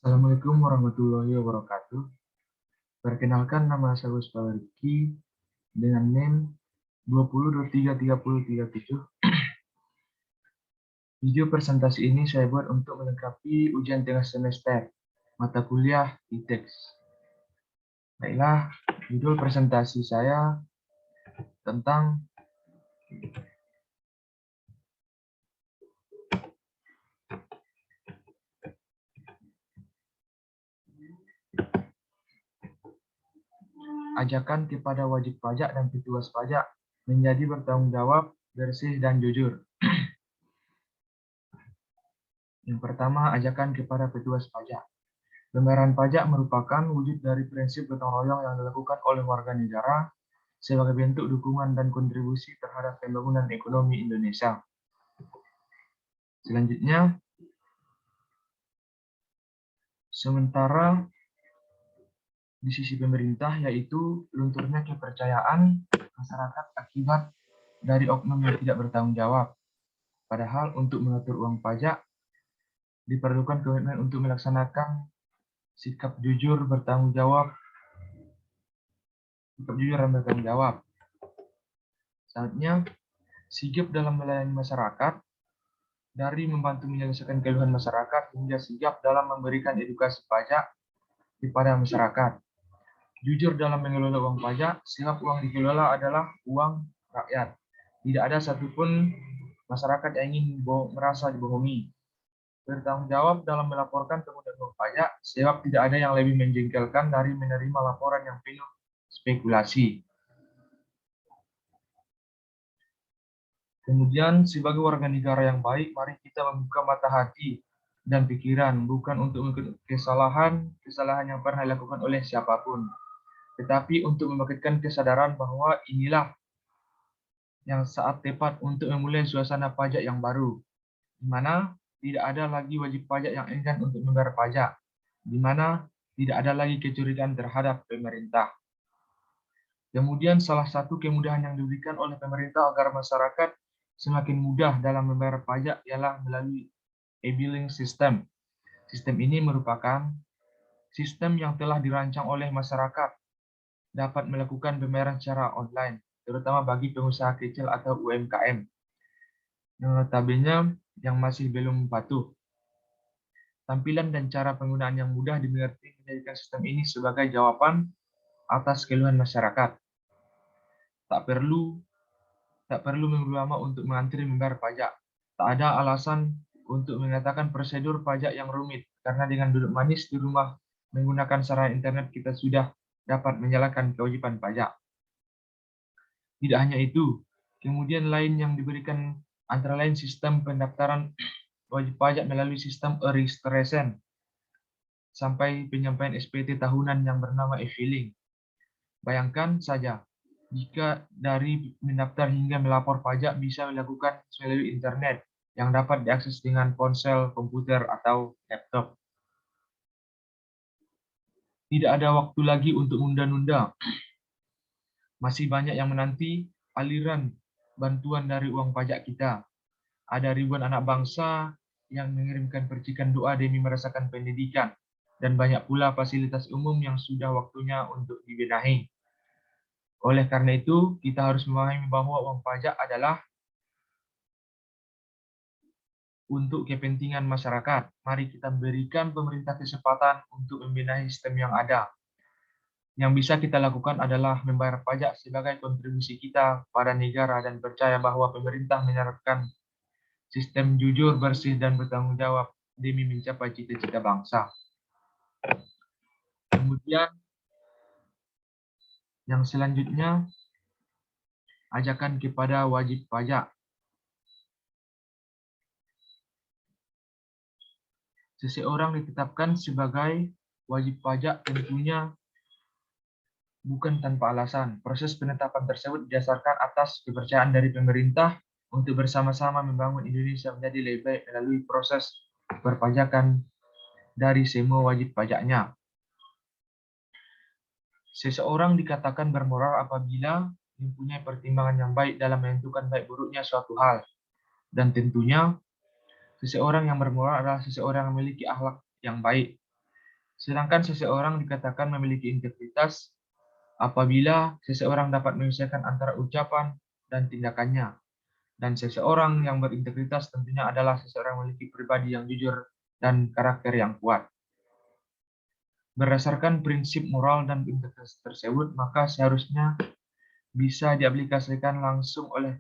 Assalamualaikum warahmatullahi wabarakatuh. Perkenalkan, nama saya Gus Riki dengan NIM 20233037. Video presentasi ini saya buat untuk melengkapi ujian tengah semester mata kuliah ITEX. Baiklah, judul presentasi saya tentang ajakan kepada wajib pajak dan petugas pajak menjadi bertanggung jawab, bersih, dan jujur. Yang pertama, ajakan kepada petugas pajak. Pembayaran pajak merupakan wujud dari prinsip gotong royong yang dilakukan oleh warga negara sebagai bentuk dukungan dan kontribusi terhadap pembangunan ekonomi Indonesia. Selanjutnya, sementara di sisi pemerintah, yaitu lunturnya kepercayaan masyarakat akibat dari oknum yang tidak bertanggung jawab. Padahal untuk mengatur uang pajak diperlukan komitmen untuk melaksanakan sikap jujur bertanggung jawab, dan bertanggung jawab. Selanjutnya, sigap dalam melayani masyarakat, dari membantu menyelesaikan keluhan masyarakat hingga sigap dalam memberikan edukasi pajak kepada masyarakat. Jujur dalam mengelola uang pajak, sebab uang dikelola adalah uang rakyat. Tidak ada satupun masyarakat yang ingin merasa dibohongi. Bertanggung jawab dalam melaporkan penggunaan uang pajak, sebab tidak ada yang lebih menjengkelkan dari menerima laporan yang penuh spekulasi. Kemudian, sebagai warga negara yang baik, mari kita membuka mata hati dan pikiran, bukan untuk mengikuti kesalahan yang pernah dilakukan oleh siapapun, tetapi untuk membangkitkan kesadaran bahwa inilah yang saat tepat untuk memulai suasana pajak yang baru, di mana tidak ada lagi wajib pajak yang enggan untuk membayar pajak, di mana tidak ada lagi kecurigaan terhadap pemerintah. Kemudian salah satu kemudahan yang diberikan oleh pemerintah agar masyarakat semakin mudah dalam membayar pajak ialah melalui e-billing system. Sistem ini merupakan sistem yang telah dirancang oleh masyarakat dapat melakukan pembayaran secara online, terutama bagi pengusaha kecil atau UMKM yang notabene yang masih belum patuh. Tampilan dan cara penggunaan yang mudah dimengerti menjadikan sistem ini sebagai jawaban atas keluhan masyarakat. Tak perlu menunggu lama untuk mengantri membayar pajak. Tak ada alasan untuk mengatakan prosedur pajak yang rumit, karena dengan duduk manis di rumah menggunakan sarana internet kita sudah dapat menjalankan kewajiban pajak. Tidak hanya itu, kemudian lain yang diberikan antara lain sistem pendaftaran wajib pajak melalui sistem e-registration sampai penyampaian SPT tahunan yang bernama e-filing. Bayangkan saja, jika dari mendaftar hingga melapor pajak bisa dilakukan melalui internet yang dapat diakses dengan ponsel, komputer, atau laptop. Tidak ada waktu lagi untuk menunda-nunda. Masih banyak yang menanti aliran bantuan dari uang pajak kita. Ada ribuan anak bangsa yang mengirimkan percikan doa demi merasakan pendidikan, dan banyak pula fasilitas umum yang sudah waktunya untuk dibenahi. Oleh karena itu, kita harus memahami bahwa uang pajak adalah untuk kepentingan masyarakat. Mari kita berikan pemerintah kesempatan untuk membenahi sistem yang ada. Yang bisa kita lakukan adalah membayar pajak sebagai kontribusi kita pada negara dan percaya bahwa pemerintah menerapkan sistem jujur, bersih, dan bertanggung jawab demi mencapai cita-cita bangsa. Kemudian, yang selanjutnya, ajakan kepada wajib pajak. Seseorang ditetapkan sebagai wajib pajak tentunya bukan tanpa alasan. Proses penetapan tersebut didasarkan atas kepercayaan dari pemerintah untuk bersama-sama membangun Indonesia menjadi lebih baik melalui proses perpajakan dari semua wajib pajaknya. Seseorang dikatakan bermoral apabila mempunyai pertimbangan yang baik dalam menentukan baik buruknya suatu hal. Dan tentunya, seseorang yang bermoral adalah seseorang yang memiliki akhlak yang baik. Sedangkan seseorang dikatakan memiliki integritas apabila seseorang dapat memisahkan antara ucapan dan tindakannya. Dan seseorang yang berintegritas tentunya adalah seseorang yang memiliki pribadi yang jujur dan karakter yang kuat. Berdasarkan prinsip moral dan integritas tersebut, maka seharusnya bisa diaplikasikan langsung oleh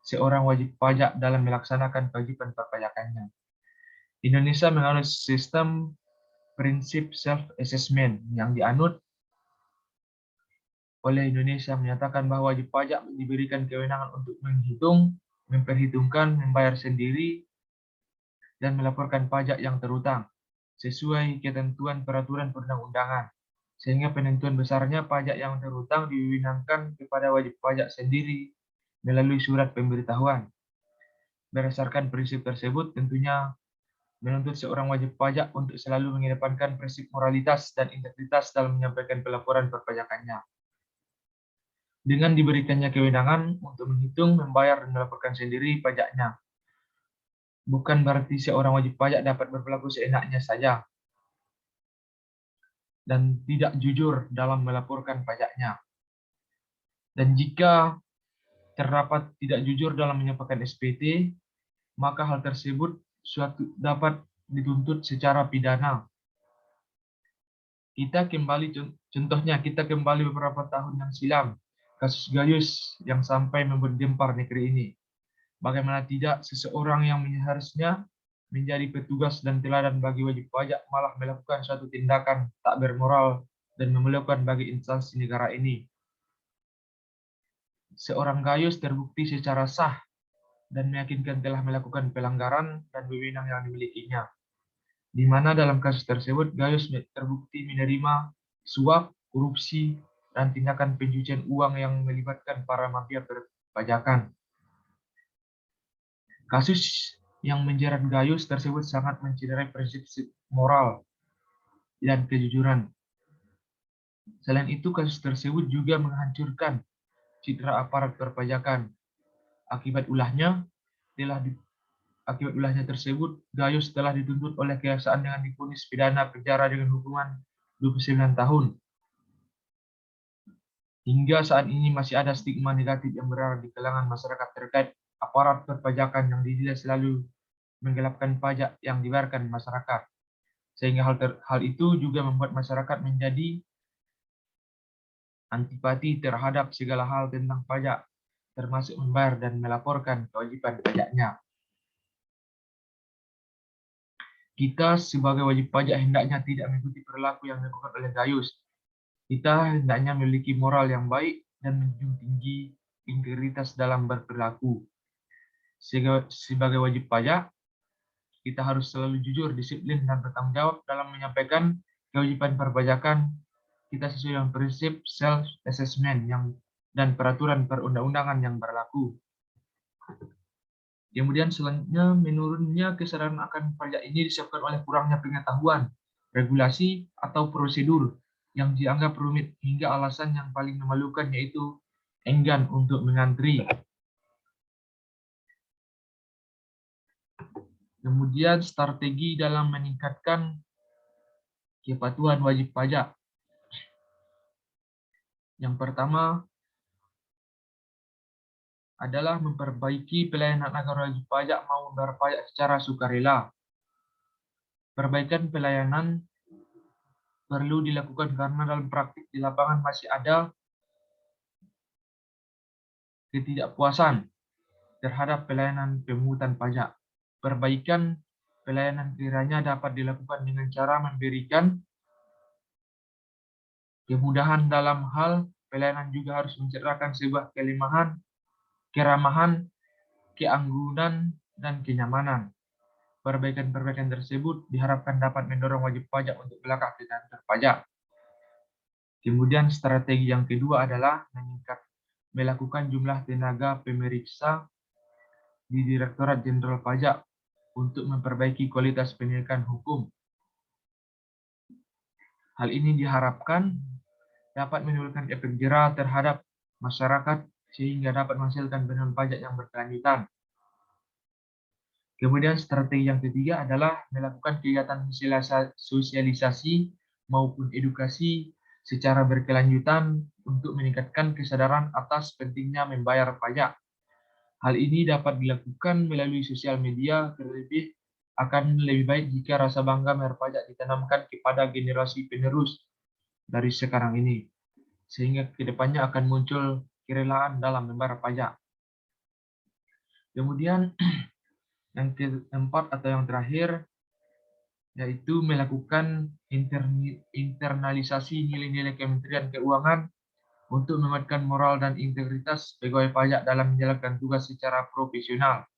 seorang wajib pajak dalam melaksanakan kewajiban perpajakannya. Indonesia menganut sistem prinsip self-assessment yang dianut oleh Indonesia menyatakan bahwa wajib pajak diberikan kewenangan untuk menghitung, memperhitungkan, membayar sendiri, dan melaporkan pajak yang terhutang sesuai ketentuan peraturan perundang-undangan, sehingga penentuan besarnya pajak yang terhutang diwewenangkan kepada wajib pajak sendiri melalui surat pemberitahuan. Berdasarkan prinsip tersebut, tentunya menuntut seorang wajib pajak untuk selalu mengedepankan prinsip moralitas dan integritas dalam menyampaikan pelaporan perpajakannya. Dengan diberikannya kewenangan untuk menghitung, membayar, dan melaporkan sendiri pajaknya, bukan berarti seorang wajib pajak dapat berperilaku seenaknya saja dan tidak jujur dalam melaporkan pajaknya. Dan jika terdapat tidak jujur dalam menyampaikan SPT, maka hal tersebut dapat dituntut secara pidana. Kita kembali beberapa tahun yang silam, kasus Gayus yang sampai membuat gempar negeri ini. Bagaimana tidak, seseorang yang harusnya menjadi petugas dan teladan bagi wajib pajak malah melakukan suatu tindakan tak bermoral dan memalukan bagi instansi negara ini. Seorang Gayus terbukti secara sah dan meyakinkan telah melakukan pelanggaran dan wewenang yang dimilikinya, di mana dalam kasus tersebut Gayus terbukti menerima suap, korupsi, dan tindakan pencucian uang yang melibatkan para mafia perpajakan. Kasus yang menjerat Gayus tersebut sangat mencederai prinsip moral dan kejujuran. Selain itu, kasus tersebut juga menghancurkan citra aparat perpajakan. Akibat ulahnya tersebut, Gayus telah dituntut oleh kejaksaan dengan divonis pidana penjara dengan hukuman 29 tahun. Hingga saat ini masih ada stigma negatif yang berada di kalangan masyarakat terkait aparat perpajakan yang dinilai selalu menggelapkan pajak yang dibayarkan masyarakat. Sehingga hal itu juga membuat masyarakat menjadi antipati terhadap segala hal tentang pajak, termasuk membayar dan melaporkan kewajiban pajaknya. Kita sebagai wajib pajak hendaknya tidak mengikuti perilaku yang dilakukan oleh Gayus. Kita hendaknya memiliki moral yang baik dan menjunjung tinggi integritas dalam berperilaku. Sebagai wajib pajak, kita harus selalu jujur, disiplin, dan bertanggung jawab dalam menyampaikan kewajiban perpajakan kita sesuai dengan prinsip self-assessment dan peraturan perundang-undangan yang berlaku. Kemudian selanjutnya, menurunnya kesadaran akan pajak ini disebabkan oleh kurangnya pengetahuan, regulasi, atau prosedur yang dianggap rumit hingga alasan yang paling memalukan yaitu enggan untuk mengantri. Kemudian strategi dalam meningkatkan kepatuhan wajib pajak. Yang pertama adalah memperbaiki pelayanan agar wajib pajak mau membayar pajak secara sukarela. Perbaikan pelayanan perlu dilakukan karena dalam praktik di lapangan masih ada ketidakpuasan terhadap pelayanan pemungutan pajak. Perbaikan pelayanan kiranya dapat dilakukan dengan cara memberikan kemudahan dalam hal pelayanan, juga harus menciptakan sebuah keramahan, keanggunan, dan kenyamanan. Perbaikan-perbaikan tersebut diharapkan dapat mendorong wajib pajak untuk melangkah ke kantor pajak. Kemudian strategi yang kedua adalah melakukan jumlah tenaga pemeriksa di Direktorat Jenderal Pajak untuk memperbaiki kualitas penegakan hukum. Hal ini diharapkan dapat menimbulkan efek jera terhadap masyarakat sehingga dapat menghasilkan penerimaan pajak yang berkelanjutan. Kemudian strategi yang ketiga adalah melakukan kegiatan sosialisasi maupun edukasi secara berkelanjutan untuk meningkatkan kesadaran atas pentingnya membayar pajak. Hal ini dapat dilakukan melalui sosial media, terlebih akan lebih baik jika rasa bangga membayar pajak ditanamkan kepada generasi penerus dari sekarang ini, sehingga kedepannya akan muncul kerelaan dalam membayar pajak. Kemudian yang keempat atau yang terakhir, yaitu melakukan internalisasi nilai-nilai Kementerian Keuangan untuk menguatkan moral dan integritas pegawai pajak dalam menjalankan tugas secara profesional.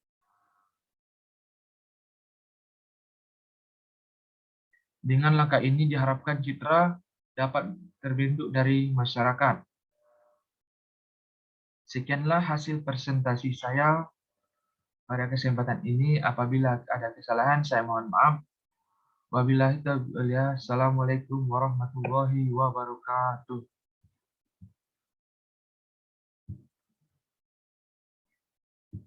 Dengan langkah ini diharapkan citra dapat terbentuk dari masyarakat. Sekianlah hasil presentasi saya pada kesempatan ini. Apabila ada kesalahan, saya mohon maaf. Wabillahi taufiq wal hidayah. Assalamualaikum warahmatullahi wabarakatuh.